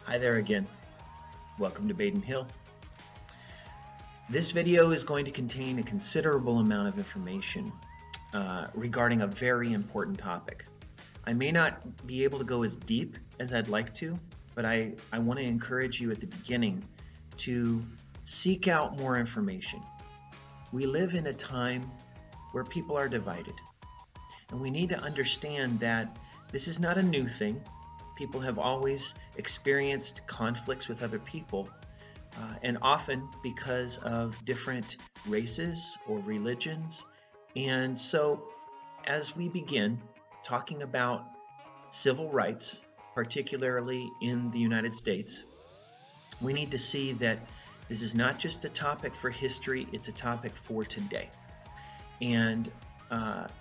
Hi there again. Welcome to Baden Hill. This video is going to contain a considerable amount of information regarding a very important topic. I may not be able to go as deep as I'd like to, but I want to encourage you at the beginning to seek out more information. We live in a time where people are divided, and we need to understand that this is not a new thing. People have always experienced conflicts with other people, and often because of different races or religions. And so as we begin talking about civil rights, particularly in the United States, we need to see that this is not just a topic for history, it's a topic for today. And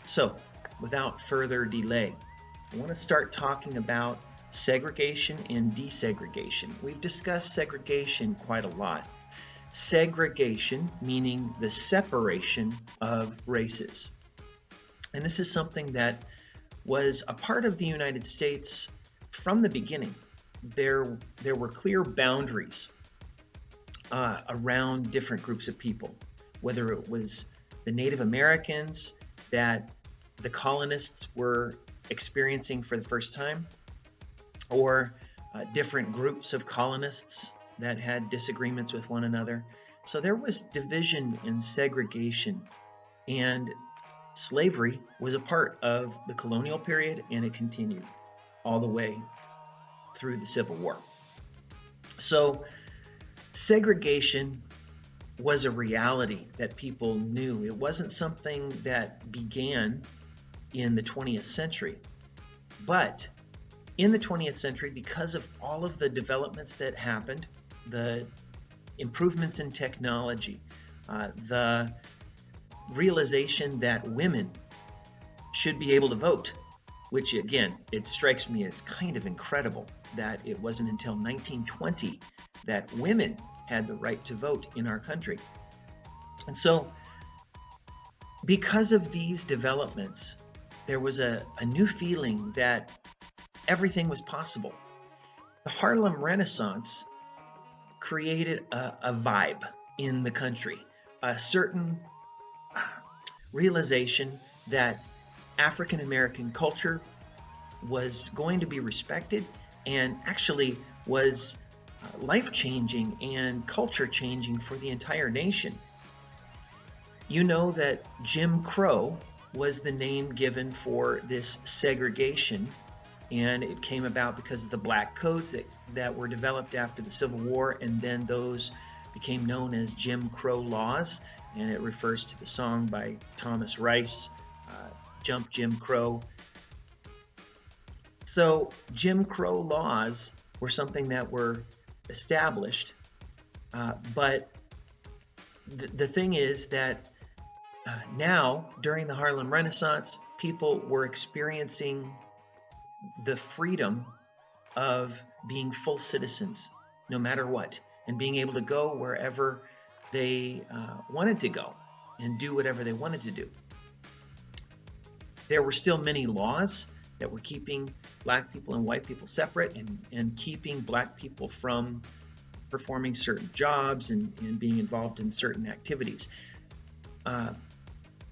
so without further delay, I want to start talking about segregation and desegregation. We've discussed segregation quite a lot. Segregation meaning the separation of races. And this is something that was a part of the United States from the beginning. There were clear boundaries around different groups of people, whether it was the Native Americans that the colonists were experiencing for the first time, or different groups of colonists that had disagreements with one another. So there was division and segregation, and slavery was a part of the colonial period, and it continued all the way through the Civil War. So segregation was a reality that people knew. It wasn't something that began in the 20th century, but in the 20th century, because of all of the developments that happened, the improvements in technology, the realization that women should be able to vote, which again, it strikes me as kind of incredible that it wasn't until 1920 that women had the right to vote in our country. And so because of these developments, there was a new feeling that everything was possible. The Harlem Renaissance created a vibe in the country, a certain realization that African American culture was going to be respected, and actually was life-changing and culture-changing for the entire nation. You know that Jim Crow was the name given for this segregation, and it came about because of the black codes that were developed after the Civil War, and then those became known as Jim Crow laws, and it refers to the song by Thomas Rice, Jump Jim Crow. So Jim Crow laws were something that were established, but the thing is that now, during the Harlem Renaissance, people were experiencing the freedom of being full citizens, no matter what, and being able to go wherever they wanted to go and do whatever they wanted to do. There were still many laws that were keeping black people and white people separate, and keeping black people from performing certain jobs and being involved in certain activities.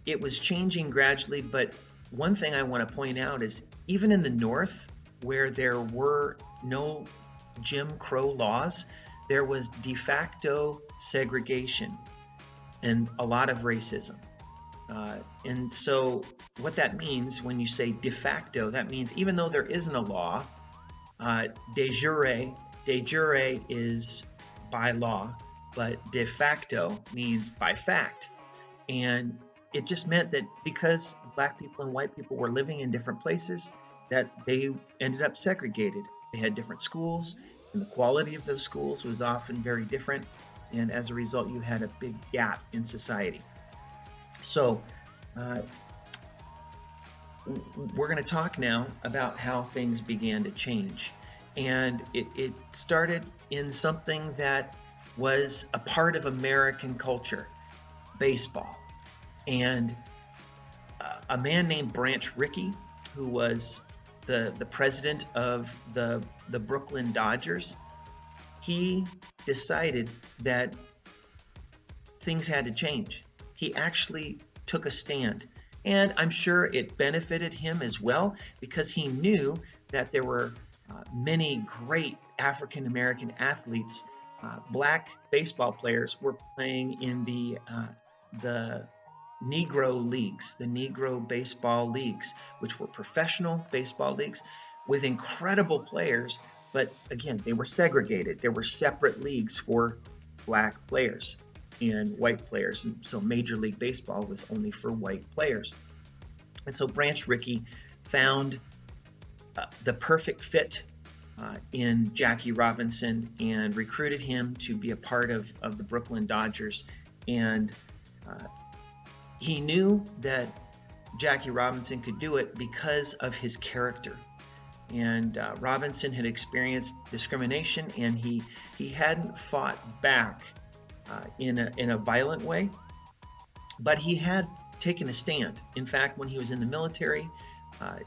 It was changing gradually, but one thing I want to point out is even in the North, where there were no Jim Crow laws, there was de facto segregation and a lot of racism. And so what that means when you say de facto, that means even though there isn't a law, de jure is by law, but de facto means by fact. And it just meant that because black people and white people were living in different places, that they ended up segregated. They had different schools, and the quality of those schools was often very different, and as a result you had a big gap in society. So we're going to talk now about how things began to change, and it started in something that was a part of American culture, baseball. And a man named Branch Rickey, who was the president of the Brooklyn Dodgers, he decided that things had to change. He actually took a stand. And I'm sure it benefited him as well, because he knew that there were many great African American athletes. Black baseball players were playing in the Negro leagues, the Negro baseball leagues, which were professional baseball leagues with incredible players. But again, they were segregated. There were separate leagues for Black players and white players. And so Major League Baseball was only for white players. And so Branch Rickey found the perfect fit in Jackie Robinson and recruited him to be a part of the Brooklyn Dodgers. And he knew that Jackie Robinson could do it because of his character. And Robinson had experienced discrimination, and he hadn't fought back in a violent way, but he had taken a stand. In fact, when he was in the military,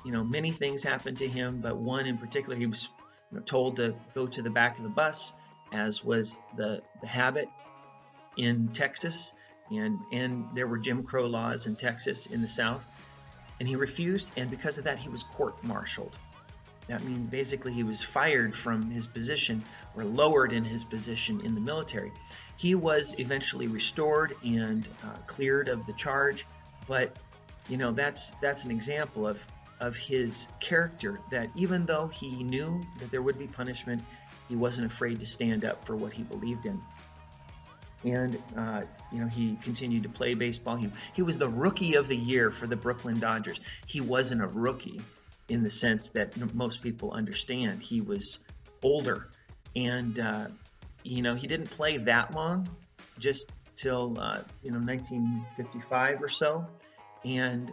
many things happened to him, but one in particular, he was told to go to the back of the bus, as was the habit in Texas, and there were Jim Crow laws in Texas in the South, and he refused, and because of that, he was court-martialed. That means basically he was fired from his position or lowered in his position in the military. He was eventually restored and cleared of the charge, but that's an example of his character, that even though he knew that there would be punishment, he wasn't afraid to stand up for what he believed in. And he continued to play baseball. He was the rookie of the year for the Brooklyn Dodgers. He wasn't a rookie in the sense that most people understand. He was older, and he didn't play that long, just till 1955 or so, and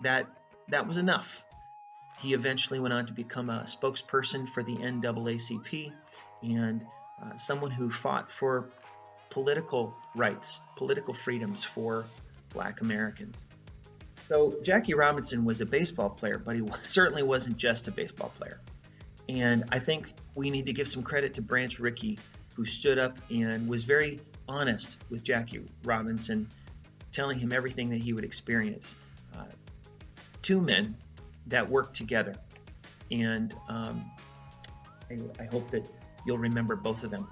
that was enough. He eventually went on to become a spokesperson for the NAACP, and someone who fought for political rights, political freedoms for Black Americans. So Jackie Robinson was a baseball player, but he certainly wasn't just a baseball player. And I think we need to give some credit to Branch Rickey, who stood up and was very honest with Jackie Robinson, telling him everything that he would experience. Two men that worked together. And I hope that you'll remember both of them.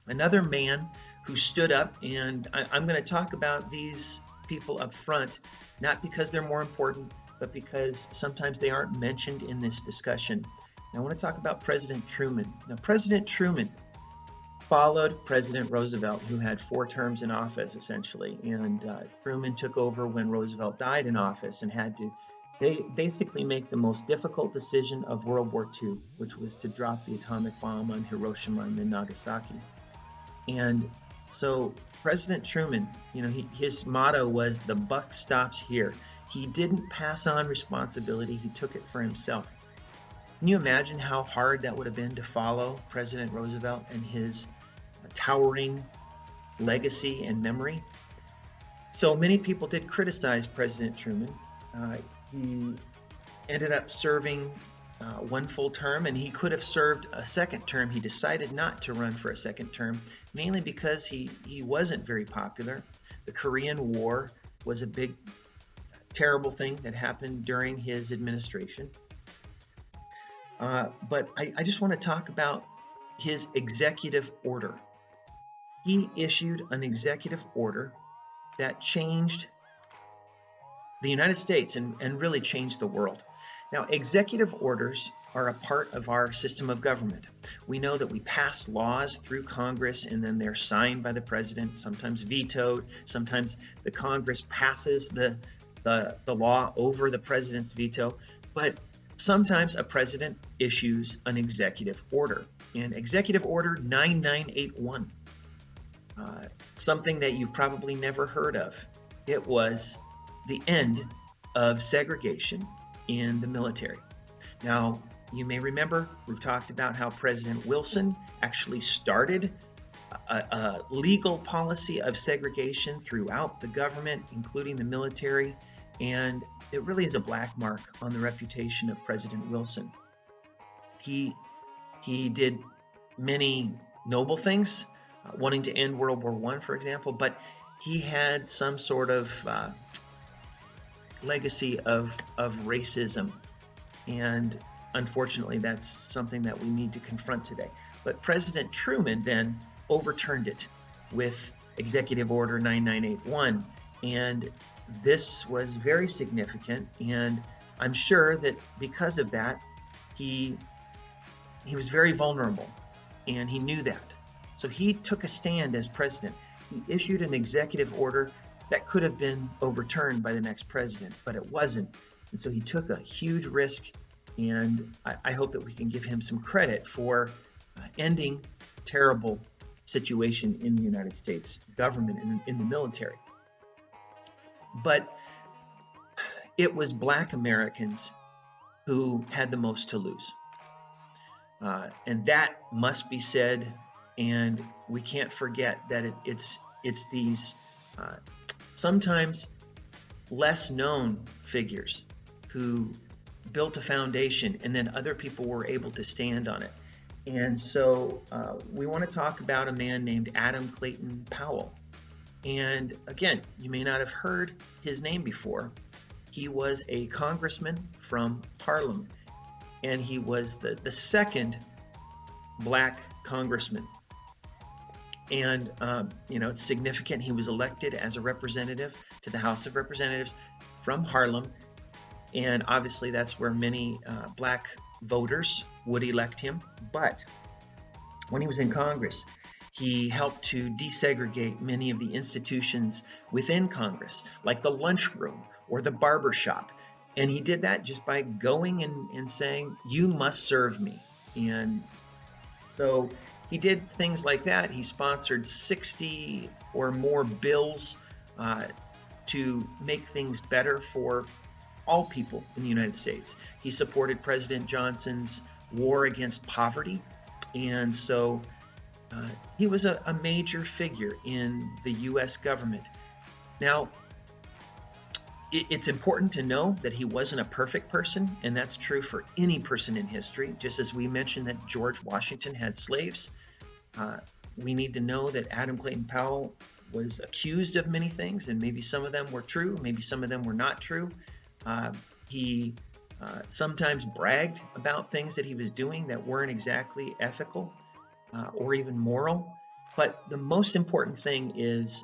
Another man who stood up, and I'm going to talk about these people up front, not because they're more important, but because sometimes they aren't mentioned in this discussion. And I want to talk about President Truman. Now, President Truman followed President Roosevelt, who had 4 terms in office, essentially. And Truman took over when Roosevelt died in office and had to basically make the most difficult decision of World War II, which was to drop the atomic bomb on Hiroshima and Nagasaki. And so President Truman, his motto was, "The buck stops here." He didn't pass on responsibility. He took it for himself. Can you imagine how hard that would have been to follow President Roosevelt and his towering legacy and memory? So many people did criticize President Truman. He ended up serving 1 full term, and he could have served a second term. He decided not to run for a second term, mainly because he wasn't very popular. The Korean War was a big, terrible thing that happened during his administration. But I just want to talk about his executive order. He issued an executive order that changed the United States and really changed the world. Now, executive orders are a part of our system of government. We know that we pass laws through Congress, and then they're signed by the president, sometimes vetoed. Sometimes the Congress passes the law over the president's veto. But sometimes a president issues an executive order. And Executive Order 9981, something that you've probably never heard of. It was the end of segregation in the military. Now, you may remember, we've talked about how President Wilson actually started a legal policy of segregation throughout the government, including the military, and it really is a black mark on the reputation of President Wilson. He did many noble things, wanting to end World War I, for example, but he had some sort of legacy of racism, and unfortunately that's something that we need to confront today. But President Truman then overturned it with Executive Order 9981, and this was very significant, and I'm sure that because of that he was very vulnerable, and he knew that. So he took a stand as president. He issued an executive order that could have been overturned by the next president, but it wasn't. And so he took a huge risk, and I hope that we can give him some credit for ending a terrible situation in the United States government and in the military. But it was Black Americans who had the most to lose. And that must be said, and we can't forget that it's these sometimes less known figures who built a foundation, and then other people were able to stand on it. And so we want to talk about a man named Adam Clayton Powell. And again, you may not have heard his name before. He was a congressman from Harlem, and he was the second Black congressman. And it's significant. He was elected as a representative to the House of Representatives from Harlem, and obviously that's where many Black voters would elect him. But when he was in Congress, he helped to desegregate many of the institutions within Congress, like the lunchroom or the barber shop. And he did that just by going and saying, "You must serve me." And so he did things like that. He sponsored 60 or more bills to make things better for all people in the United States. He supported President Johnson's war against poverty. And so he was a major figure in the U.S. government. Now, it's important to know that he wasn't a perfect person, and that's true for any person in history. Just as we mentioned that George Washington had slaves, we need to know that Adam Clayton Powell was accused of many things, and maybe some of them were true, maybe some of them were not true. He sometimes bragged about things that he was doing that weren't exactly ethical or even moral. But the most important thing is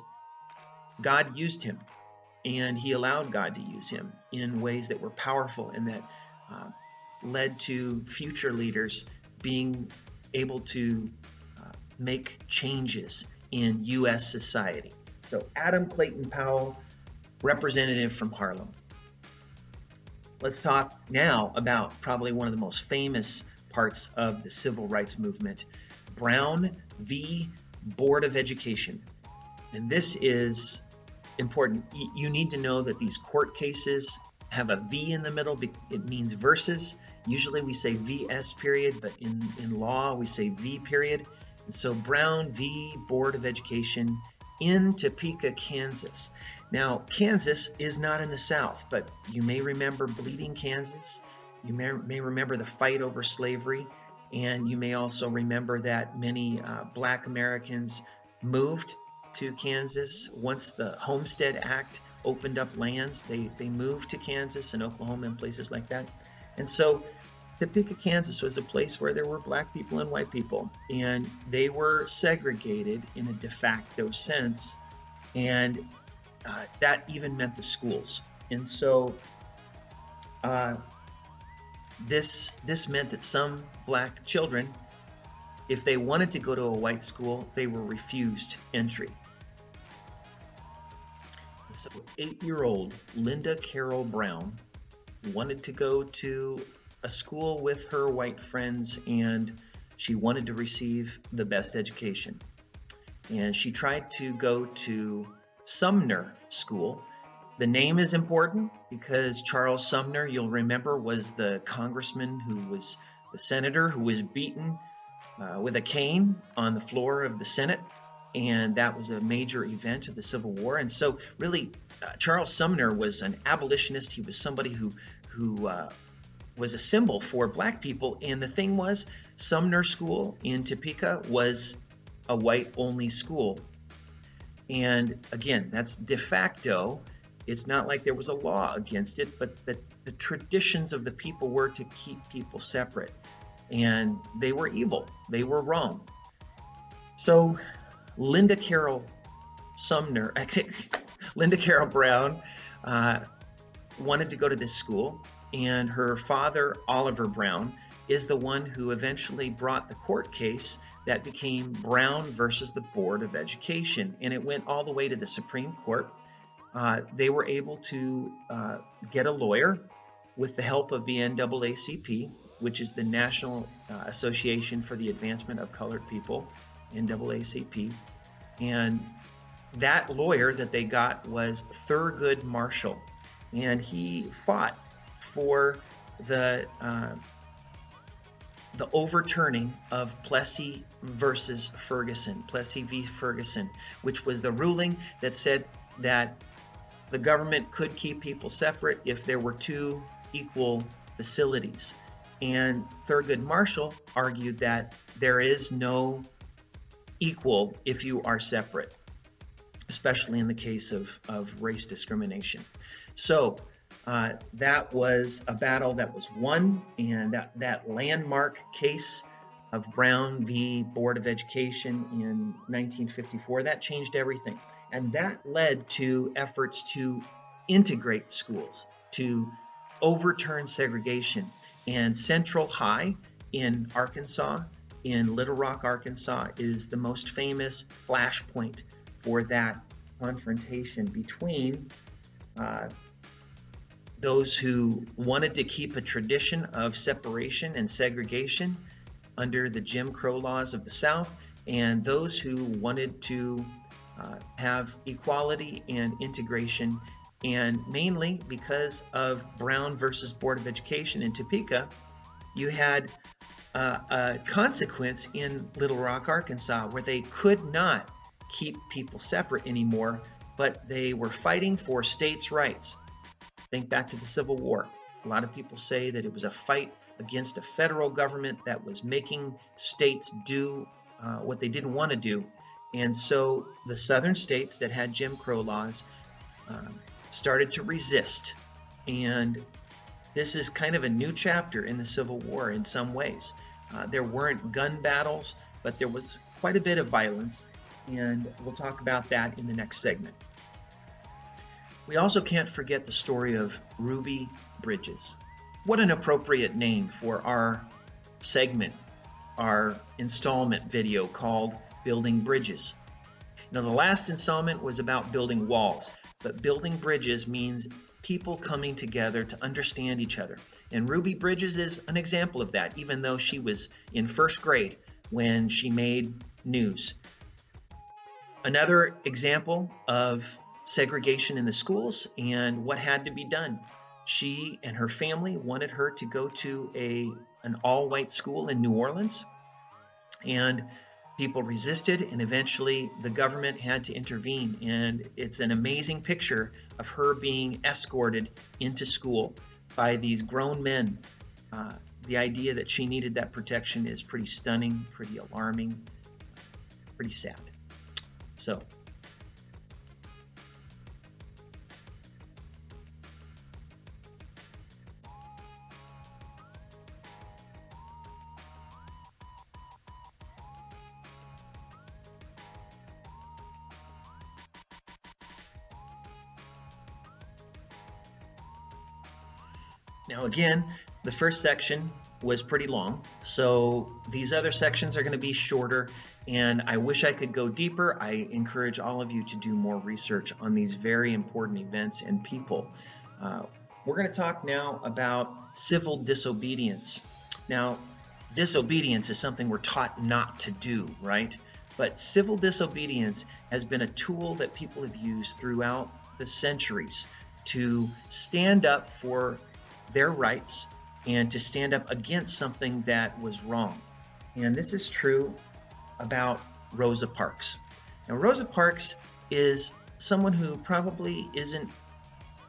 God used him, and he allowed God to use him in ways that were powerful and that led to future leaders being able to make changes in U.S. society. So Adam Clayton Powell, representative from Harlem. Let's talk now about probably one of the most famous parts of the civil rights movement, Brown v. Board of Education. And this is important. You need to know that these court cases have a V in the middle. It means versus. Usually we say VS period, but in law we say V period. And so Brown v. Board of Education in Topeka, Kansas. Now, Kansas is not in the South, but you may remember Bleeding Kansas. You may remember the fight over slavery, and you may also remember that many Black Americans moved to Kansas. Once the Homestead Act opened up lands, they moved to Kansas and Oklahoma and places like that. And so Topeka, Kansas was a place where there were Black people and white people, and they were segregated in a de facto sense, and that even meant the schools. And so this meant that some Black children, if they wanted to go to a white school, they were refused entry. And so 8-year-old Linda Carroll Brown wanted to go to a school with her white friends, and she wanted to receive the best education. And she tried to go to Sumner School. The name is important because Charles Sumner, you'll remember, was the congressman who was the senator who was beaten with a cane on the floor of the Senate. And that was a major event of the Civil War. And so really, Charles Sumner was an abolitionist. He was somebody who was a symbol for black people. And the thing was, Sumner School in Topeka was a white-only school. And again, that's de facto. It's not like there was a law against it, but the traditions of the people were to keep people separate. And they were evil. They were wrong. So Linda Carroll Brown wanted to go to this school, and her father, Oliver Brown, is the one who eventually brought the court case that became Brown versus the Board of Education, and it went all the way to the Supreme Court. They were able to get a lawyer with the help of the NAACP, which is the National Association for the Advancement of Colored People, NAACP, and that lawyer that they got was Thurgood Marshall, and he fought for the overturning of Plessy versus Ferguson, Plessy v. Ferguson, which was the ruling that said that the government could keep people separate if there were two equal facilities. And Thurgood Marshall argued that there is no equal if you are separate, especially in the case of race discrimination. So that was a battle that was won, and that landmark case of Brown v. Board of Education in 1954, that changed everything. And that led to efforts to integrate schools, to overturn segregation. And Central High in Arkansas, in Little Rock, Arkansas, is the most famous flashpoint for that confrontation between those who wanted to keep a tradition of separation and segregation under the Jim Crow laws of the South, and those who wanted to have equality and integration. And mainly because of Brown versus Board of Education in Topeka, you had a consequence in Little Rock, Arkansas, where they could not keep people separate anymore, but they were fighting for states' rights. Think back to the Civil War. A lot of people say that it was a fight against a federal government that was making states do what they didn't want to do. And so the southern states that had Jim Crow laws started to resist. And this is kind of a new chapter in the Civil War in some ways. There weren't gun battles, but there was quite a bit of violence. And we'll talk about that in the next segment. We also can't forget the story of Ruby Bridges. What an appropriate name for our segment, our installment video called Building Bridges. Now, the last installment was about building walls, but building bridges means people coming together to understand each other. And Ruby Bridges is an example of that, even though she was in first grade when she made news. Another example of segregation in the schools and what had to be done. She and her family wanted her to go to an all-white school in New Orleans, and people resisted, and eventually the government had to intervene. And it's an amazing picture of her being escorted into school by these grown men. The idea that she needed that protection is pretty stunning, pretty alarming, pretty sad. So, now again, the first section was pretty long, so these other sections are going to be shorter, and I wish I could go deeper. I encourage all of you to do more research on these very important events and people. We're going to talk now about civil disobedience. Now, disobedience is something we're taught not to do, right? But civil disobedience has been a tool that people have used throughout the centuries to stand up for their rights and to stand up against something that was wrong. And this is true about Rosa Parks. Now, Rosa Parks is someone who probably isn't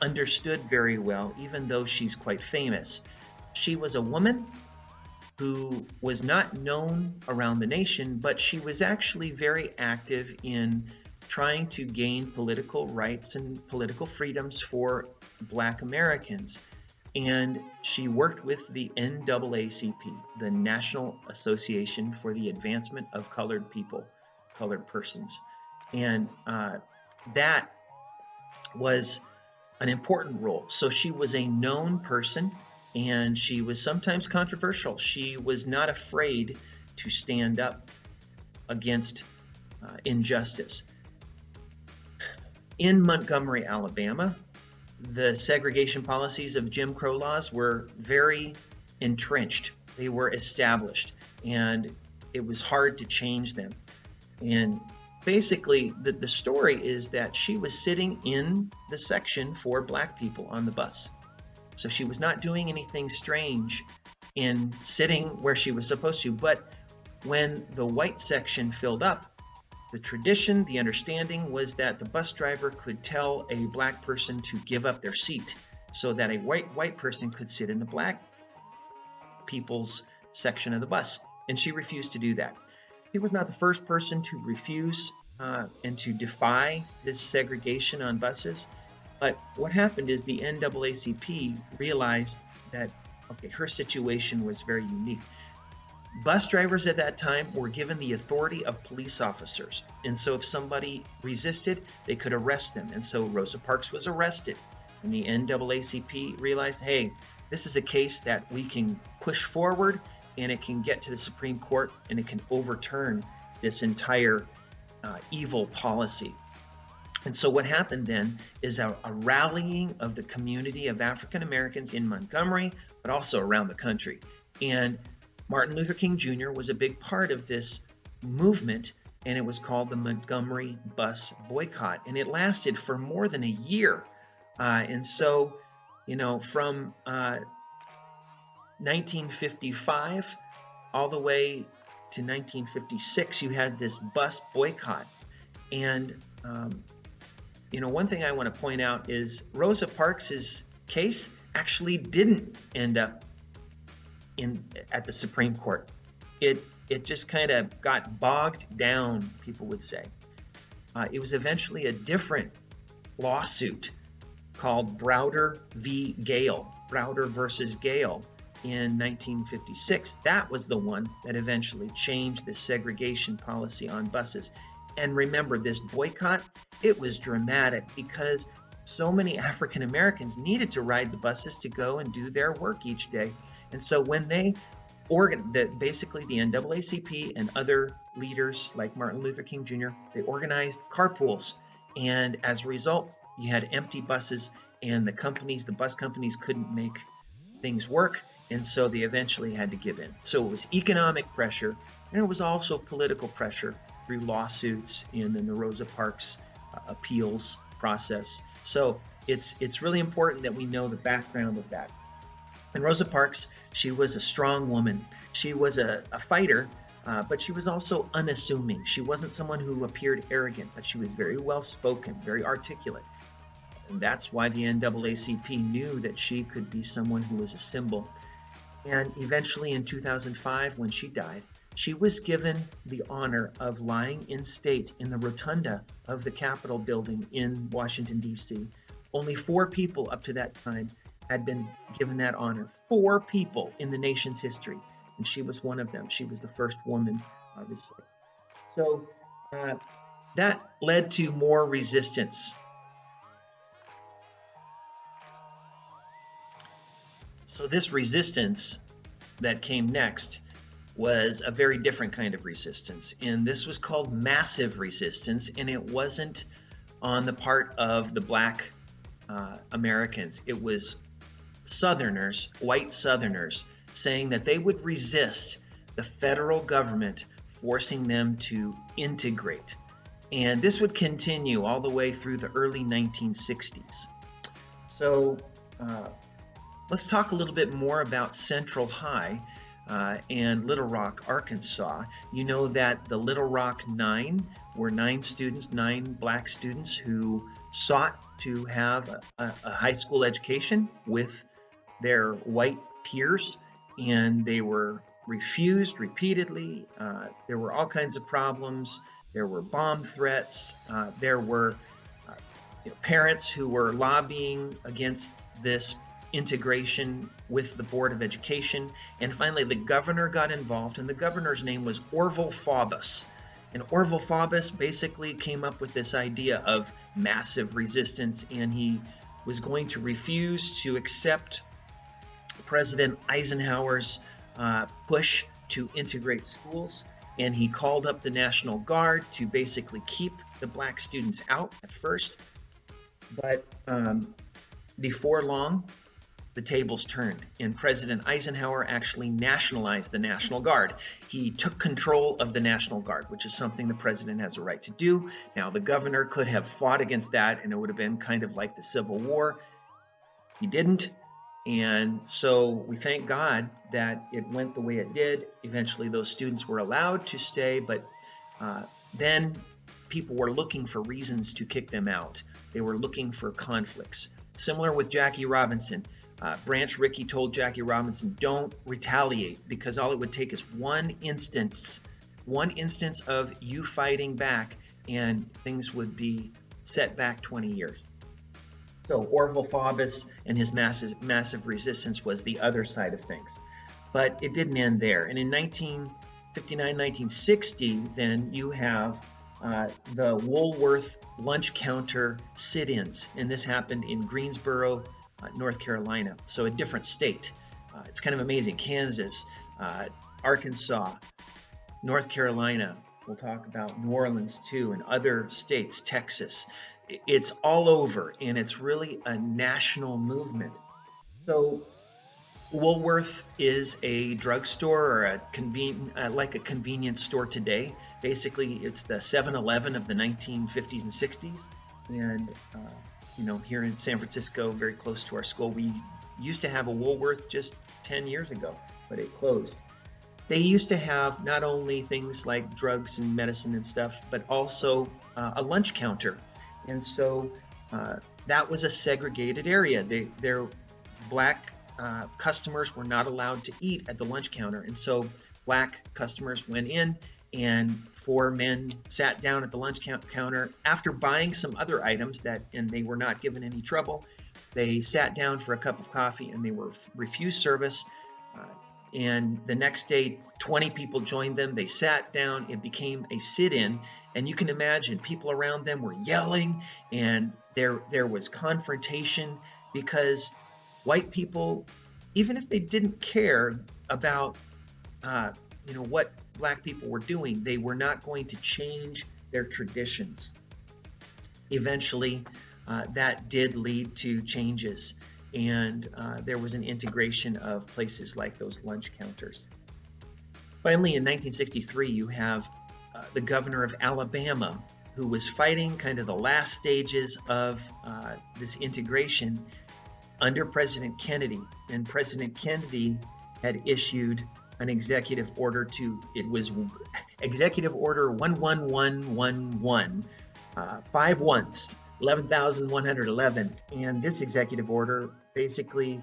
understood very well, even though she's quite famous. She was a woman who was not known around the nation, but she was actually very active in trying to gain political rights and political freedoms for Black Americans. And she worked with the NAACP, the National Association for the Advancement of Colored People, colored persons. And that was an important role. So she was a known person, and she was sometimes controversial. She was not afraid to stand up against injustice. In Montgomery, Alabama, the segregation policies of Jim Crow laws were very entrenched. They were established, and it was hard to change them. And basically, the story is that she was sitting in the section for Black people on the bus. So she was not doing anything strange in sitting where she was supposed to. But when the white section filled up, the tradition, the understanding was that the bus driver could tell a Black person to give up their seat so that a white person could sit in the Black people's section of the bus. And she refused to do that. She was not the first person to refuse and to defy this segregation on buses. But what happened is the NAACP realized that, okay, her situation was very unique. Bus drivers at that time were given the authority of police officers. And so if somebody resisted, they could arrest them. And so Rosa Parks was arrested. And the NAACP realized, hey, this is a case that we can push forward, and it can get to the Supreme Court, and it can overturn this entire evil policy. And so what happened then is a rallying of the community of African Americans in Montgomery, but also around the country. And Martin Luther King Jr. was a big part of this movement, and it was called the Montgomery Bus Boycott. And it lasted for more than a year. And so, from 1955 all the way to 1956, you had this bus boycott. And, one thing I want to point out is Rosa Parks' case actually didn't end up at the Supreme Court. It just kind of got bogged down, people would say. It was eventually a different lawsuit called Browder v. Gale, Browder versus Gale, in 1956. That was the one that eventually changed the segregation policy on buses. And remember, this boycott, it was dramatic because so many African Americans needed to ride the buses to go and do their work each day. And so when basically the NAACP and other leaders like Martin Luther King Jr., they organized carpools. And as a result, you had empty buses, and the bus companies couldn't make things work. And so they eventually had to give in. So it was economic pressure, and it was also political pressure through lawsuits and then the Rosa Parks appeals process. So it's really important that we know the background of that. And Rosa Parks, she was a strong woman. She was a fighter, but she was also unassuming. She wasn't someone who appeared arrogant, but she was very well spoken, very articulate. And that's why the NAACP knew that she could be someone who was a symbol. And eventually in 2005, when she died, she was given the honor of lying in state in the rotunda of the Capitol building in Washington, D.C. Only 4 people up to that time had been given that honor. 4 people in the nation's history, and she was one of them. She was the first woman, obviously. So that led to more resistance. So this resistance that came next was a very different kind of resistance, and this was called massive resistance, and it wasn't on the part of the Black Americans. It was Southerners, white Southerners, saying that they would resist the federal government forcing them to integrate. And this would continue all the way through the early 1960s. So let's talk a little bit more about Central High and Little Rock, Arkansas. You know that the Little Rock 9 were 9 Black students who sought to have a high school education with their white peers, and they were refused repeatedly. There were all kinds of problems. There were bomb threats. There were parents who were lobbying against this integration with the Board of Education. And finally, the governor got involved, and the governor's name was Orville Faubus. And Orville Faubus basically came up with this idea of massive resistance, and he was going to refuse to accept President Eisenhower's push to integrate schools. And he called up the National Guard to basically keep the black students out at first. But before long, the tables turned, and President Eisenhower actually nationalized the National Guard. He took control of the National Guard, which is something the president has a right to do. Now, the governor could have fought against that, and it would have been kind of like the Civil War. He didn't, and so we thank God that it went the way it did. Eventually, those students were allowed to stay, but then people were looking for reasons to kick them out. They were looking for conflicts. Similar with Jackie Robinson. Branch Rickey told Jackie Robinson, don't retaliate, because all it would take is one instance of you fighting back, and things would be set back 20 years. So Orville Faubus and his massive resistance was the other side of things. But it didn't end there. And in 1959, 1960, then you have the Woolworth lunch counter sit-ins, and this happened in Greensboro, North Carolina, so a different state. It's kind of amazing. Kansas, Arkansas, North Carolina. We'll talk about New Orleans too, and other states, Texas. It's all over, and it's really a national movement. So Woolworth is a drugstore or like a convenience store today. Basically, it's the 7-Eleven of the 1950s and 60s. And here in San Francisco, very close to our school, we used to have a Woolworth just 10 years ago, but it closed. They used to have not only things like drugs and medicine and stuff, but also a lunch counter. And so that was a segregated area. Their black customers were not allowed to eat at the lunch counter. And so black customers went in, and 4 men sat down at the lunch counter after buying some other items and they were not given any trouble. They sat down for a cup of coffee, and they were refused service. And the next day, 20 people joined them. They sat down. It became a sit-in. And you can imagine people around them were yelling, and there was confrontation, because white people, even if they didn't care about what black people were doing, they were not going to change their traditions. Eventually, that did lead to changes, and there was an integration of places like those lunch counters. Finally, in 1963, you have the governor of Alabama, who was fighting kind of the last stages of this integration under President Kennedy. And President Kennedy had issued an executive order it was Executive Order 11111, 5 ones, 11,111. And this executive order basically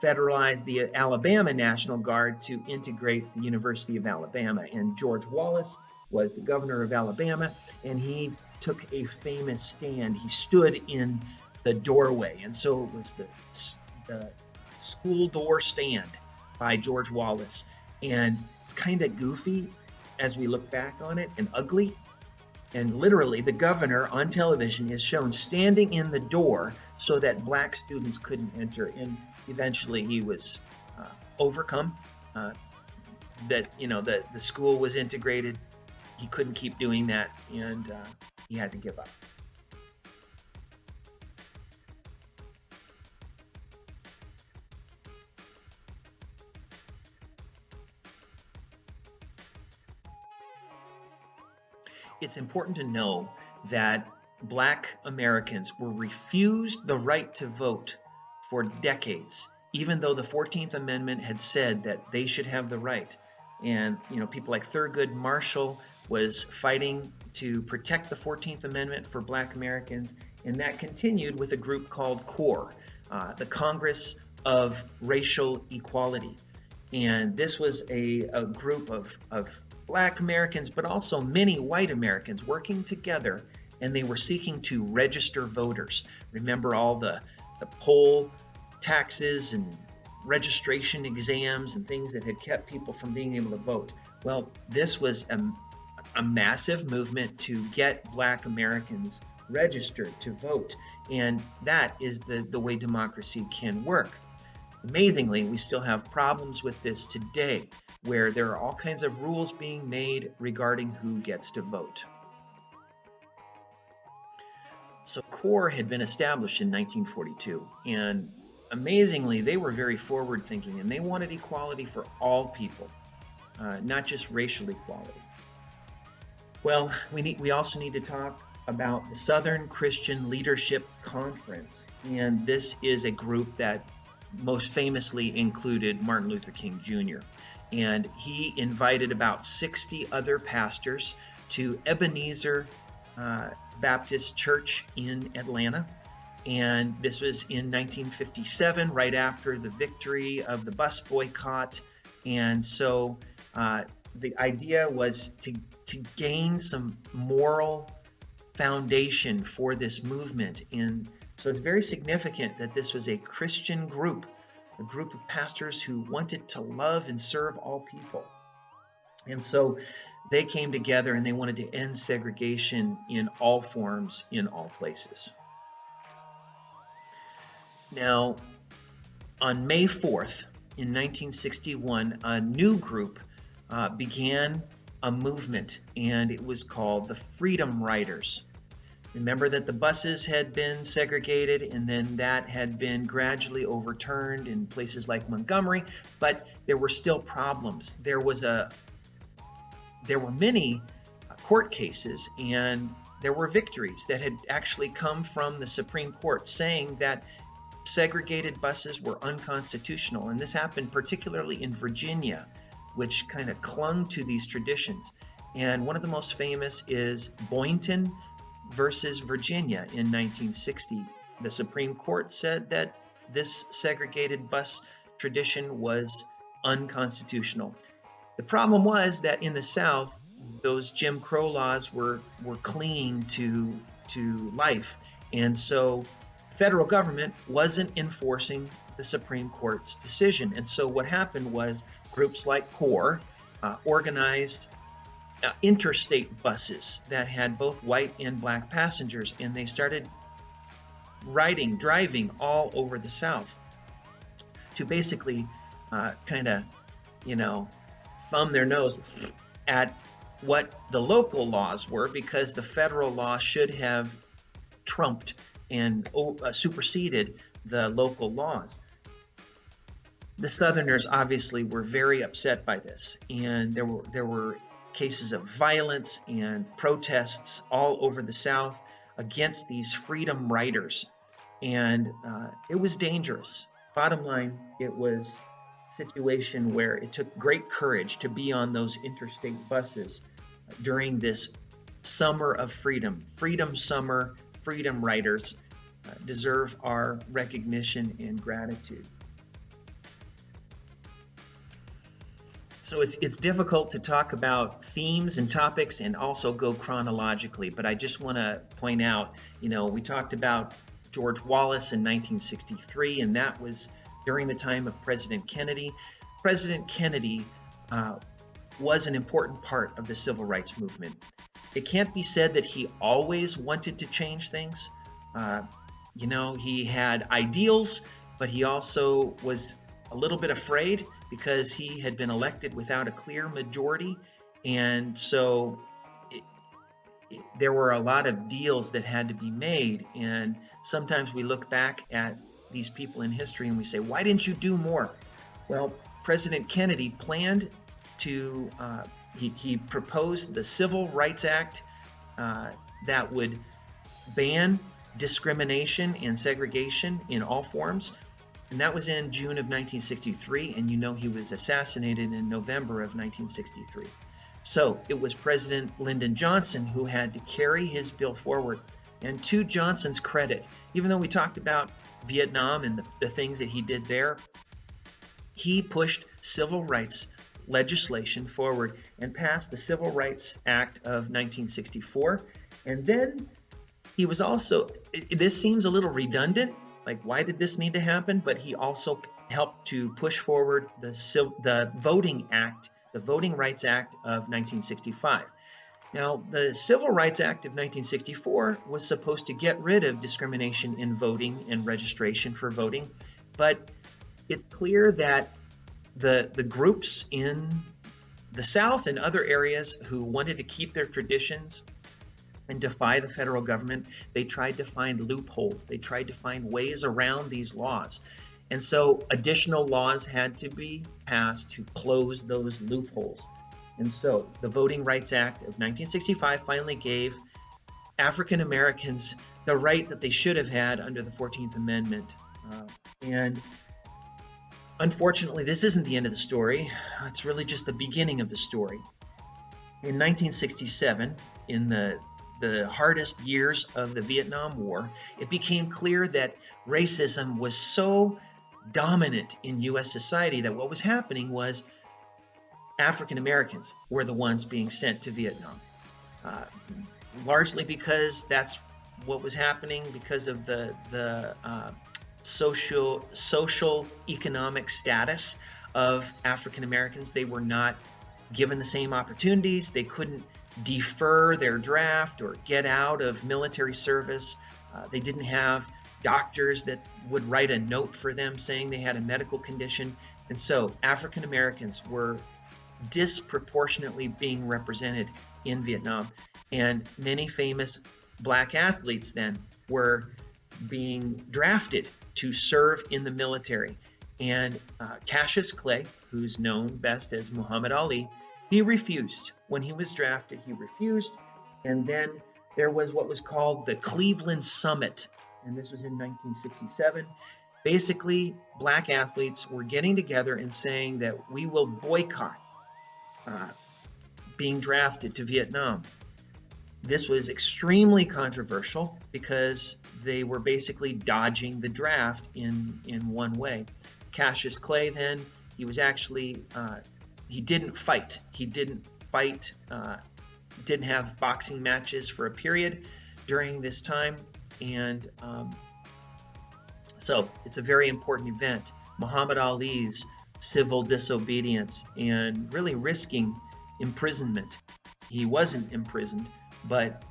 federalized the Alabama National Guard to integrate the University of Alabama. And George Wallace was the governor of Alabama, and he took a famous stand. He stood in the doorway, and so it was the school door stand by George Wallace. And it's kind of goofy as we look back on it, and ugly. And literally, the governor on television is shown standing in the door so that black students couldn't enter. And eventually, he was overcome. The school was integrated. He couldn't keep doing that, and he had to give up. It's important to know that black Americans were refused the right to vote for decades, even though the 14th Amendment had said that they should have the right. And people like Thurgood Marshall was fighting to protect the 14th Amendment for black Americans, and that continued with a group called CORE, the Congress of racial equality. And this was a group of Black Americans, but also many white Americans working together, and they were seeking to register voters. Remember all the poll taxes and registration exams and things that had kept people from being able to vote. Well, this was a massive movement to get Black Americans registered to vote, and that is the way democracy can work. Amazingly, we still have problems with this today, where there are all kinds of rules being made regarding who gets to vote. So CORE had been established in 1942, and amazingly, they were very forward thinking, and they wanted equality for all people, not just racial equality. Well, we also need to talk about the Southern Christian Leadership Conference, and this is a group that most famously included Martin Luther King Jr. And he invited about 60 other pastors to Ebenezer Baptist Church in Atlanta. And this was in 1957, right after the victory of the bus boycott. And so the idea was to gain some moral foundation for this movement. And so it's very significant that this was a Christian group, a group of pastors who wanted to love and serve all people. And so they came together and they wanted to end segregation in all forms, in all places. Now, on May 4th, in 1961, a new group began a movement, and it was called the Freedom Riders. Remember that the buses had been segregated, and then that had been gradually overturned in places like Montgomery, but there were still problems. There were many court cases, and there were victories that had actually come from the Supreme Court saying that segregated buses were unconstitutional. And this happened particularly in Virginia, which kind of clung to these traditions. And one of the most famous is Boynton versus Virginia in 1960. The Supreme Court said that this segregated bus tradition was unconstitutional. The problem was that in the South, those Jim Crow laws were clinging to life. And so the federal government wasn't enforcing the Supreme Court's decision. And so what happened was groups like CORE organized interstate buses that had both white and Black passengers, and they started driving all over the South to basically kind of, thumb their nose at what the local laws were, because the federal law should have trumped and superseded the local laws. The Southerners obviously were very upset by this, and there were cases of violence and protests all over the South against these freedom riders, and it was dangerous. Bottom line, it was a situation where it took great courage to be on those interstate buses during this summer of freedom. Freedom Summer, freedom riders deserve our recognition and gratitude. So it's difficult to talk about themes and topics and also go chronologically, but I just want to point out, we talked about George Wallace in 1963, and that was during the time of President Kennedy. President Kennedy was an important part of the civil rights movement. It can't be said that he always wanted to change things. He had ideals, but he also was a little bit afraid because he had been elected without a clear majority. And so there were a lot of deals that had to be made. And sometimes we look back at these people in history and we say, why didn't you do more? Well, President Kennedy planned to, he proposed the Civil Rights Act that would ban discrimination and segregation in all forms. And that was in June of 1963, and he was assassinated in November of 1963. So it was President Lyndon Johnson who had to carry his bill forward. And to Johnson's credit, even though we talked about Vietnam and the things that he did there, he pushed civil rights legislation forward and passed the Civil Rights Act of 1964. And then he was also, this seems a little redundant, like why did this need to happen? But he also helped to push forward the Voting Act, the Voting Rights Act of 1965. Now, the Civil Rights Act of 1964 was supposed to get rid of discrimination in voting and registration for voting, but it's clear that the groups in the South and other areas who wanted to keep their traditions and defy the federal government, they tried to find loopholes. They tried to find ways around these laws. And so additional laws had to be passed to close those loopholes. And so the Voting Rights Act of 1965 finally gave African Americans the right that they should have had under the 14th Amendment. And unfortunately, this isn't the end of the story. It's really just the beginning of the story. In 1967, in the hardest years of the Vietnam War, it became clear that racism was so dominant in U.S. society that what was happening was African Americans were the ones being sent to Vietnam, largely because that's what was happening because of the social economic status of African Americans. They were not given the same opportunities. They couldn't defer their draft or get out of military service. They didn't have doctors that would write a note for them saying they had a medical condition. And so African Americans were disproportionately being represented in Vietnam. And many famous black athletes then were being drafted to serve in the military. And Cassius Clay, who's known best as Muhammad Ali, he refused. When he was drafted, he refused. And then there was what was called the Cleveland Summit. And this was in 1967. Basically, black athletes were getting together and saying that we will boycott being drafted to Vietnam. This was extremely controversial because they were basically dodging the draft in one way. Cassius Clay then, he was actually, he didn't fight. He didn't have boxing matches for a period during this time. And so it's a very important event. Muhammad Ali's civil disobedience and really risking imprisonment. He wasn't imprisoned, but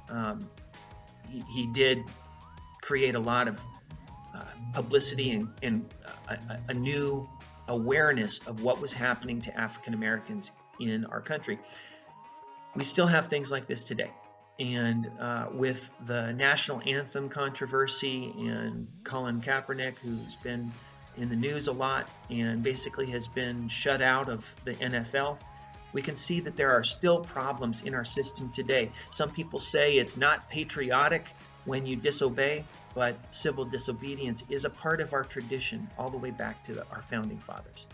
he did create a lot of publicity and a new awareness of what was happening to African Americans in our country. We still have things like this today. And with the national anthem controversy and Colin Kaepernick, who's been in the news a lot and basically has been shut out of the NFL, we can see that there are still problems in our system today. Some people say it's not patriotic when you disobey, but civil disobedience is a part of our tradition all the way back to our founding fathers.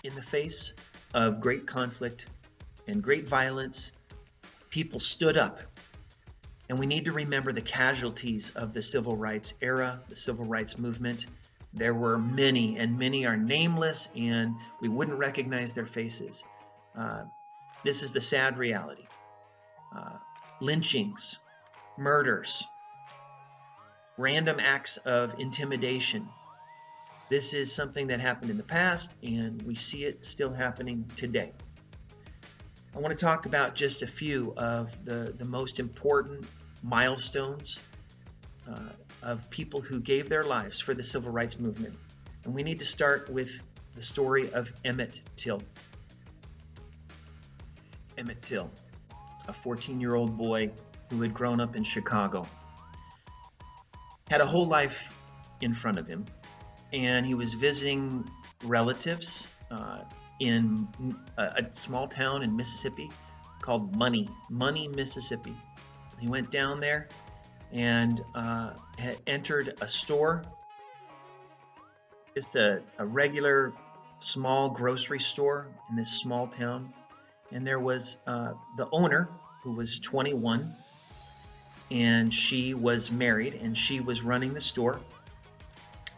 In the face of great conflict and great violence, people stood up. And we need to remember the casualties of the civil rights era, the civil rights movement. There were many, and many are nameless, and we wouldn't recognize their faces. This is the sad reality. Lynchings, murders, random acts of intimidation. This is something that happened in the past, and we see it still happening today. I want to talk about just a few of the most important milestones of people who gave their lives for the civil rights movement. And we need to start with the story of Emmett Till. Emmett Till, a 14-year-old boy who had grown up in Chicago, had a whole life in front of him. And he was visiting relatives in a small town in Mississippi called Money, Mississippi. He went down there and had entered a store, just a regular small grocery store in this small town, and there was the owner, who was 21, and she was married, and she was running the store.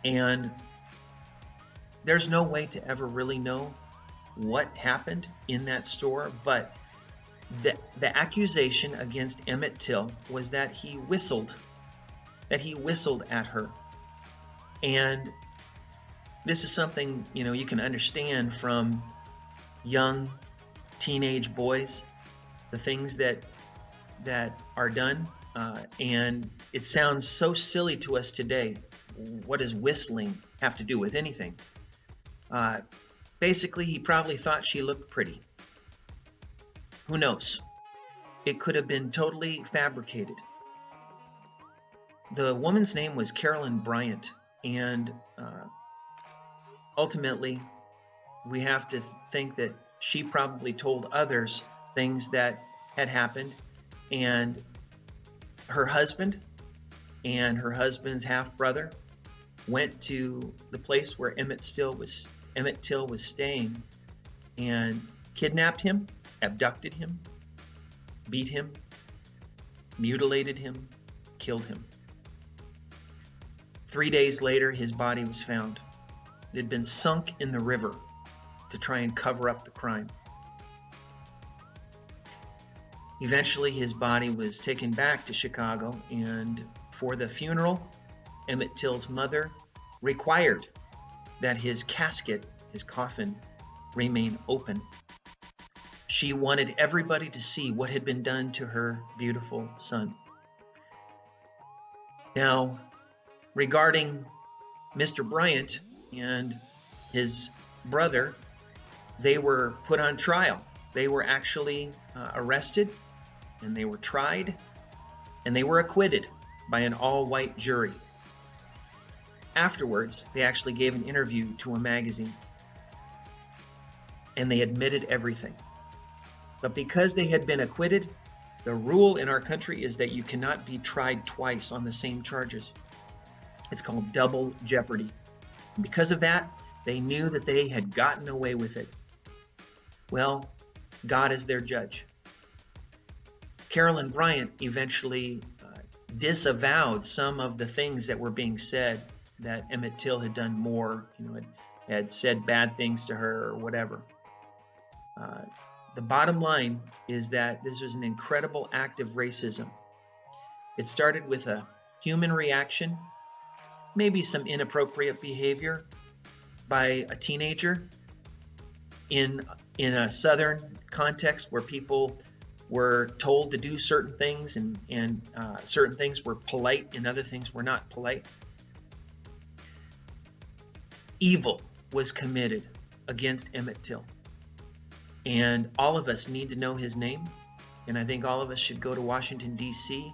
And there's no way to ever really know what happened in that store, but the accusation against Emmett Till was that he whistled at her. And this is something, you can understand from young teenage boys, the things that are done, and it sounds so silly to us today. What does whistling have to do with anything? Basically, he probably thought she looked pretty. Who knows? It could have been totally fabricated. The woman's name was Carolyn Bryant, and ultimately, we have to think that she probably told others things that had happened, and her husband and her husband's half-brother went to the place where Emmett Till was staying and kidnapped him, abducted him, beat him, mutilated him, killed him. 3 days later, his body was found. It had been sunk in the river to try and cover up the crime. Eventually, his body was taken back to Chicago, and for the funeral, Emmett Till's mother required that his casket, his coffin, remain open. She wanted everybody to see what had been done to her beautiful son. Now, regarding Mr. Bryant and his brother, they were put on trial. They were actually arrested, and they were tried, and they were acquitted by an all-white jury. Afterwards, they actually gave an interview to a magazine, and they admitted everything. But because they had been acquitted, the rule in our country is that you cannot be tried twice on the same charges. It's called double jeopardy. And because of that, they knew that they had gotten away with it. Well, God is their judge. Carolyn Bryant eventually disavowed some of the things that were being said, that Emmett Till had done more, had said bad things to her or whatever. The bottom line is that this was an incredible act of racism. It started with a human reaction, maybe some inappropriate behavior by a teenager in a Southern context where people were told to do certain things, and certain things were polite and other things were not polite. Evil was committed against Emmett Till, and all of us need to know his name, and I think all of us should go to Washington, D.C.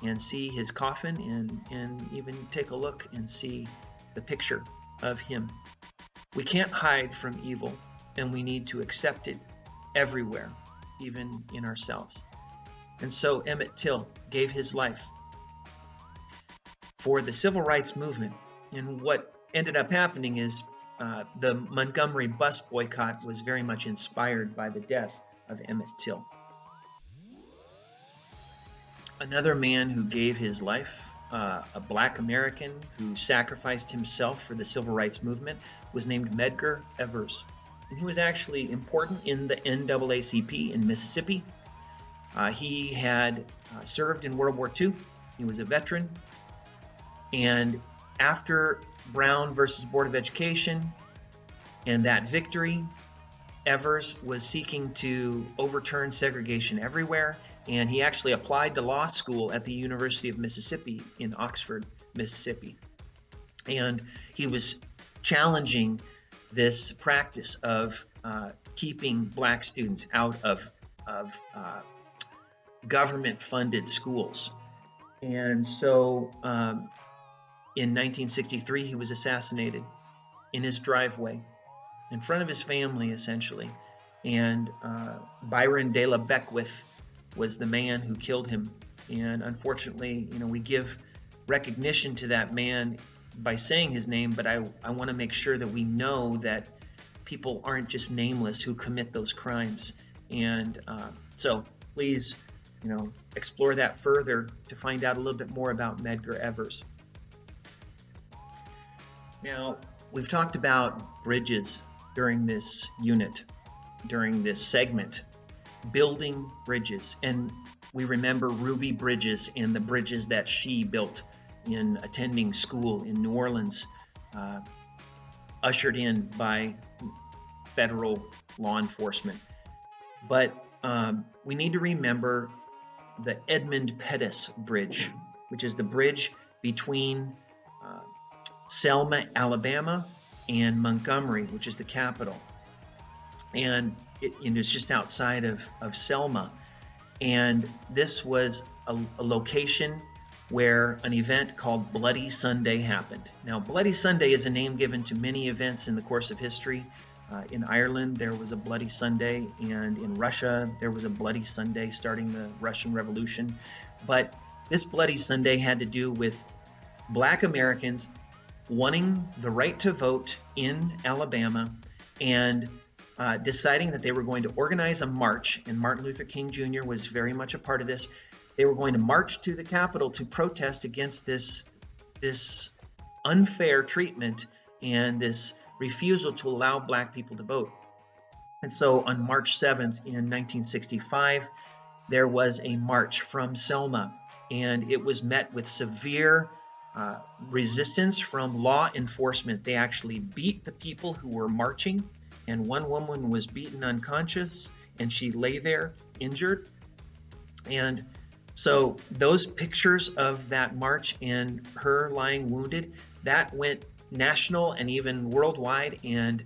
and see his coffin and even take a look and see the picture of him. We can't hide from evil, and we need to accept it everywhere, even in ourselves. And so Emmett Till gave his life for the civil rights movement. And what ended up happening is the Montgomery bus boycott was very much inspired by the death of Emmett Till. Another man who gave his life, a black American who sacrificed himself for the civil rights movement, was named Medgar Evers. And he was actually important in the NAACP in Mississippi. He had served in World War II. He was a veteran. And after Brown versus Board of Education and that victory, Evers was seeking to overturn segregation everywhere, and he actually applied to law school at the University of Mississippi in Oxford, Mississippi. And he was challenging this practice of keeping black students out of government-funded schools. And so in 1963, he was assassinated in his driveway, in front of his family, essentially. And Byron de la Beckwith was the man who killed him. And unfortunately, we give recognition to that man by saying his name, but I want to make sure that we know that people aren't just nameless who commit those crimes. And so please, explore that further to find out a little bit more about Medgar Evers. Now, we've talked about bridges during this unit, during this segment, building bridges. And we remember Ruby Bridges and the bridges that she built in attending school in New Orleans, ushered in by federal law enforcement. But we need to remember the Edmund Pettus Bridge, which is the bridge between Selma, Alabama, and Montgomery, which is the capital. And it's just outside of Selma. And this was a location where an event called Bloody Sunday happened. Now, Bloody Sunday is a name given to many events in the course of history. In Ireland, there was a Bloody Sunday, and in Russia, there was a Bloody Sunday starting the Russian Revolution. But this Bloody Sunday had to do with Black Americans wanting the right to vote in Alabama and deciding that they were going to organize a march, and Martin Luther King Jr. was very much a part of this. They were going to march to the Capitol to protest against this unfair treatment and this refusal to allow Black people to vote. And so on March 7th in 1965, there was a march from Selma, and it was met with severe resistance from law enforcement. They actually beat the people who were marching, and one woman was beaten unconscious, and she lay there injured. And so those pictures of that march and her lying wounded, that went national and even worldwide. And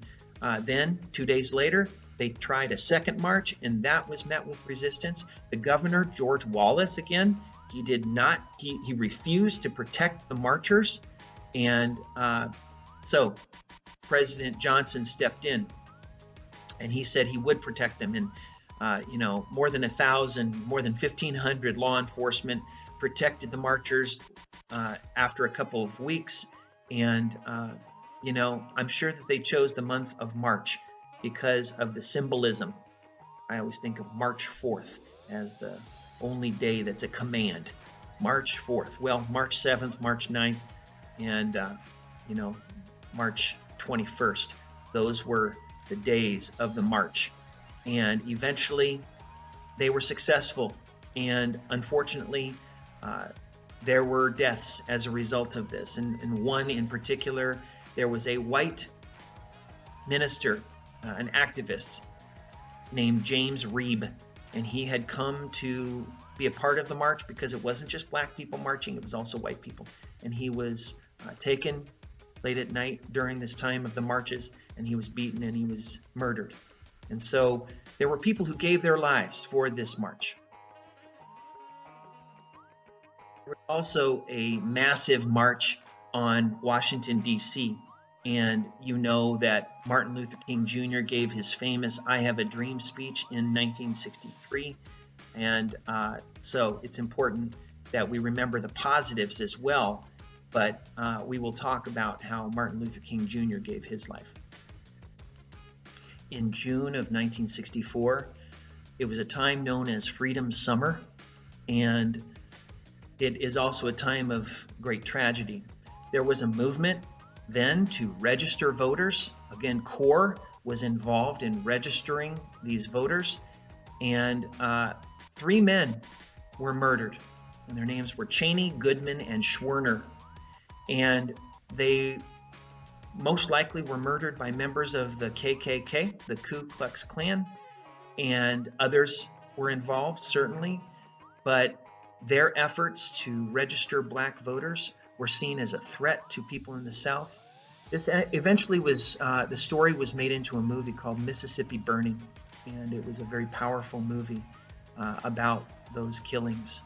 then 2 days later, they tried a second march, and that was met with resistance. The governor, George Wallace, again, he refused to protect the marchers. And so President Johnson stepped in, and he said he would protect them. And more than 1,000, more than 1,500 law enforcement protected the marchers after a couple of weeks. And, I'm sure that they chose the month of March because of the symbolism. I always think of March 4th as the only day that's a command. March 4th. Well, March 7th, March 9th, and, March 21st. Those were the days of the march. And eventually they were successful. And unfortunately, there were deaths as a result of this. And one in particular, there was a white minister, an activist named James Reeb. And he had come to be a part of the march because it wasn't just Black people marching, it was also white people. And he was taken late at night during this time of the marches, and he was beaten and he was murdered. And so there were people who gave their lives for this march. There was also a massive march on Washington, D.C. And you know that Martin Luther King Jr. gave his famous I Have a Dream speech in 1963. And so it's important that we remember the positives as well. But we will talk about how Martin Luther King Jr. gave his life. In June of 1964, it was a time known as Freedom Summer, and it is also a time of great tragedy. There was a movement then to register voters. Again, CORE was involved in registering these voters, and 3 men were murdered, and their names were Cheney, Goodman, and Schwerner. And they most likely were murdered by members of the KKK, the Ku Klux Klan, and others were involved, certainly. But their efforts to register Black voters were seen as a threat to people in the South. This eventually was, the story was made into a movie called Mississippi Burning, and it was a very powerful movie about those killings.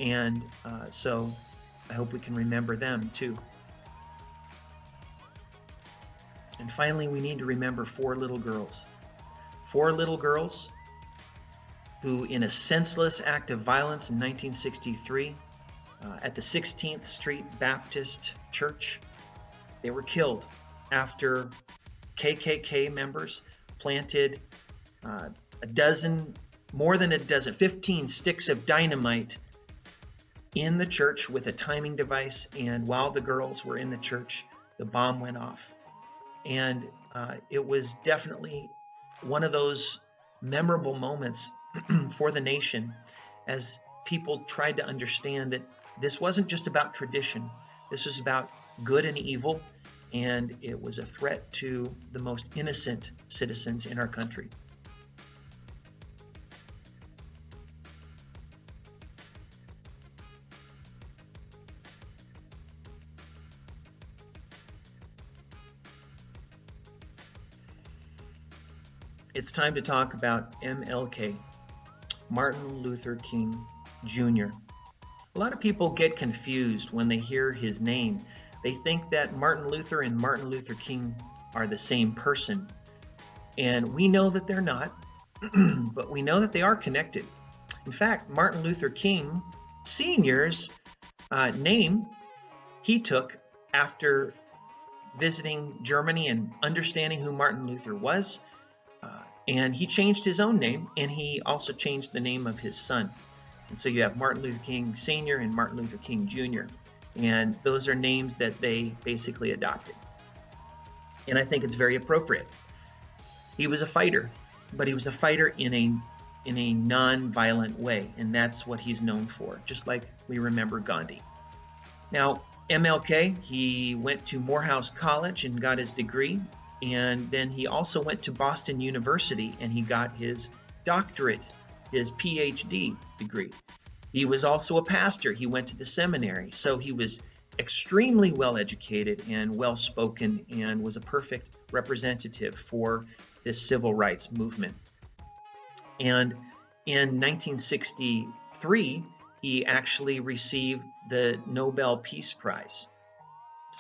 And so I hope we can remember them too. And finally, we need to remember 4 little girls. 4 little girls who, in a senseless act of violence in 1963, at the 16th Street Baptist Church, they were killed after KKK members planted more than a dozen, 15 sticks of dynamite in the church with a timing device, and while the girls were in the church, the bomb went off. And it was definitely one of those memorable moments for the nation as people tried to understand that this wasn't just about tradition. This was about good and evil, and it was a threat to the most innocent citizens in our country. It's time to talk about MLK, Martin Luther King Jr. A lot of people get confused when they hear his name. They think that Martin Luther and Martin Luther King are the same person. And we know that they're not, but we know that they are connected. In fact, Martin Luther King Sr.'s name he took after visiting Germany and understanding who Martin Luther was. And he changed his own name, and he also changed the name of his son. And so you have Martin Luther King Sr. and Martin Luther King Jr. And those are names that they basically adopted. And I think it's very appropriate. He was a fighter, but he was a fighter in a non-violent way, and that's what he's known for, just like we remember Gandhi. Now, MLK, he went to Morehouse College and got his degree. And then he also went to Boston University and he got his doctorate, his PhD degree. He was also a pastor. He went to the seminary. So he was extremely well educated and well spoken and was a perfect representative for this civil rights movement. And in 1963, he actually received the Nobel Peace Prize.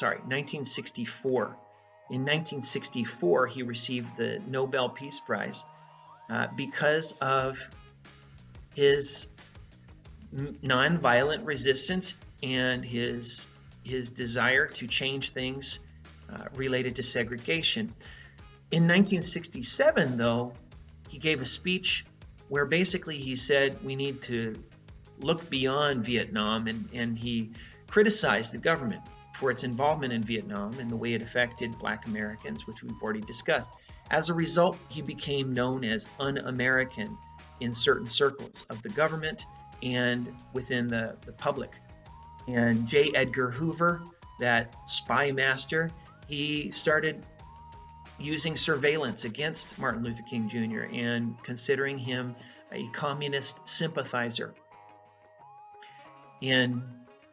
1964. In 1964, he received the Nobel Peace Prize because of his nonviolent resistance and his desire to change things related to segregation. In 1967, though, he gave a speech where basically he said we need to look beyond Vietnam, and he criticized the government for its involvement in Vietnam and the way it affected Black Americans, which we've already discussed. As a result, he became known as un-American in certain circles of the government and within the public. And J. Edgar Hoover, that spy master, he started using surveillance against Martin Luther King Jr. and considering him a communist sympathizer. In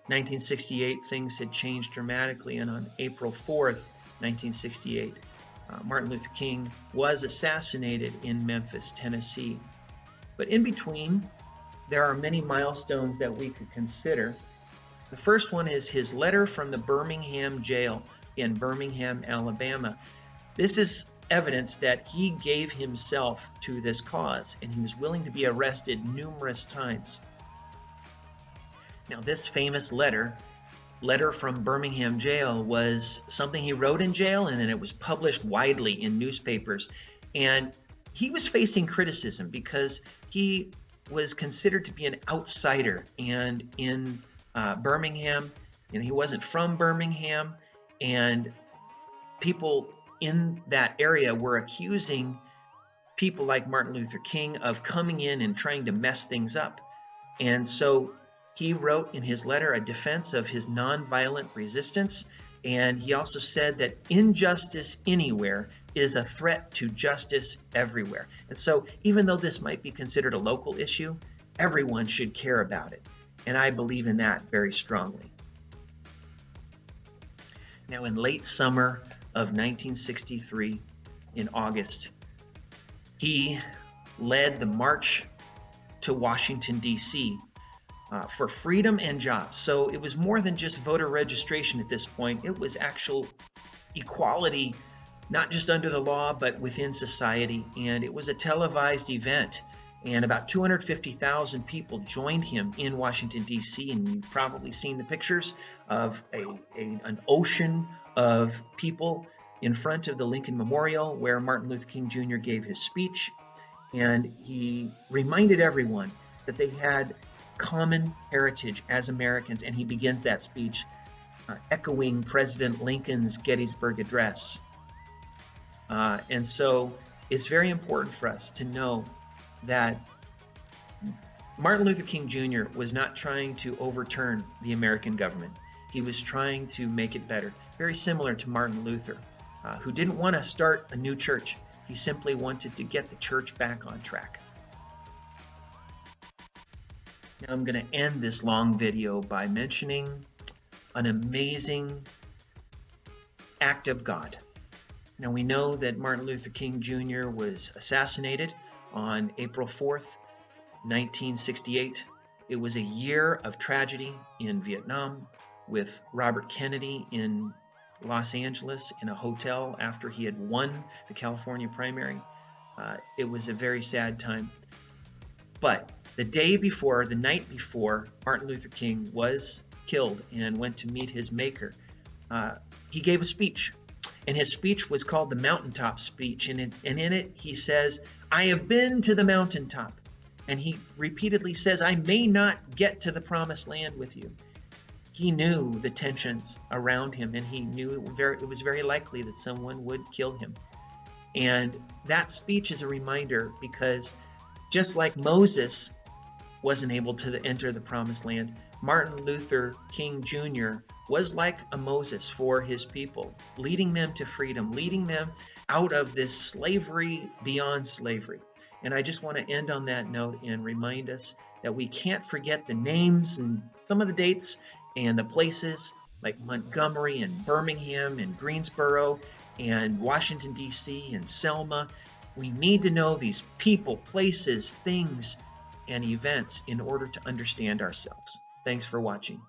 1968, things had changed dramatically, and on April 4th, 1968, Martin Luther King was assassinated in Memphis, Tennessee. But in between, there are many milestones that we could consider. The first one is his letter from the Birmingham jail in Birmingham, Alabama. This is evidence that he gave himself to this cause, and he was willing to be arrested numerous times. Now, this famous letter from Birmingham jail, was something he wrote in jail, and then it was published widely in newspapers. And he was facing criticism because he was considered to be an outsider. And in Birmingham, he wasn't from Birmingham, and people in that area were accusing people like Martin Luther King of coming in and trying to mess things up. And so he wrote in his letter a defense of his nonviolent resistance, and he also said that injustice anywhere is a threat to justice everywhere. And so even though this might be considered a local issue, everyone should care about it. And I believe in that very strongly. Now, in late summer of 1963, in August, he led the March to Washington, D.C., for freedom and jobs. So it was more than just voter registration at this point. It was actual equality, not just under the law, but within society. And it was a televised event. And about 250,000 people joined him in Washington, D.C. And you've probably seen the pictures of an ocean of people in front of the Lincoln Memorial where Martin Luther King Jr. gave his speech, and he reminded everyone that they had common heritage as Americans, and he begins that speech echoing President Lincoln's Gettysburg Address. And so it's very important for us to know that Martin Luther King Jr. was not trying to overturn the American government. He was trying to make it better, very similar to Martin Luther, who didn't want to start a new church. He simply wanted to get the church back on track. Now I'm going to end this long video by mentioning an amazing act of God. Now we know that Martin Luther King Jr. was assassinated on April 4th, 1968. It was a year of tragedy in Vietnam, with Robert Kennedy in Los Angeles in a hotel after he had won the California primary. It was a very sad time. But the night before Martin Luther King was killed and went to meet his maker, he gave a speech. And his speech was called the Mountaintop Speech. And in it, he says, "I have been to the mountaintop." And he repeatedly says, "I may not get to the promised land with you." He knew the tensions around him, and he knew it was very likely that someone would kill him. And that speech is a reminder, because just like Moses wasn't able to enter the promised land, Martin Luther King Jr. was like a Moses for his people, leading them to freedom, leading them out of this slavery beyond slavery. And I just want to end on that note and remind us that we can't forget the names and some of the dates and the places like Montgomery and Birmingham and Greensboro and Washington, D.C. and Selma. We need to know these people, places, things, and events in order to understand ourselves. Thanks for watching.